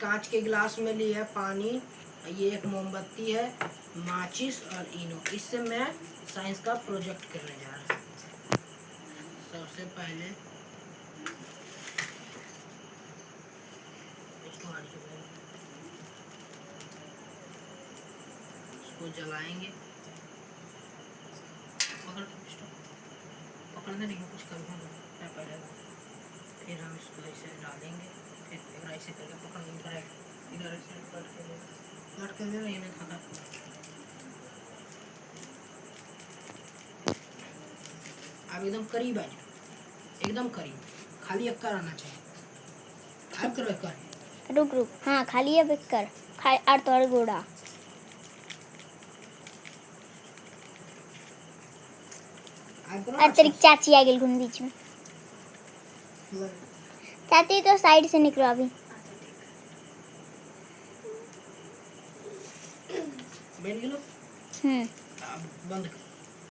कांच के गिलास में लिया है पानी, ये एक मोमबत्ती है, माचिस और इनो। इससे मैं साइंस का प्रोजेक्ट करने जा रहा हूँ। सबसे पहले इसको जलाएंगे। पकड़ने नहीं कुछ करना है पहले, फिर हम इसको ऐसे डालेंगे, फिर ऐसे करके पकड़ इधर ऐसे कट के दे रही था। अब एकदम करीब आ जाओ, एकदम करीब, खाली अक्कर आना चाहिए। अब करो अक्कर, रुक हाँ खाली अब अक्कर अर्थ और गोड़ा। तेरी चाची आ गई घूम बीच में। चाची तो साइड से निकलो अभी। बैठ गए। अब बंद कर।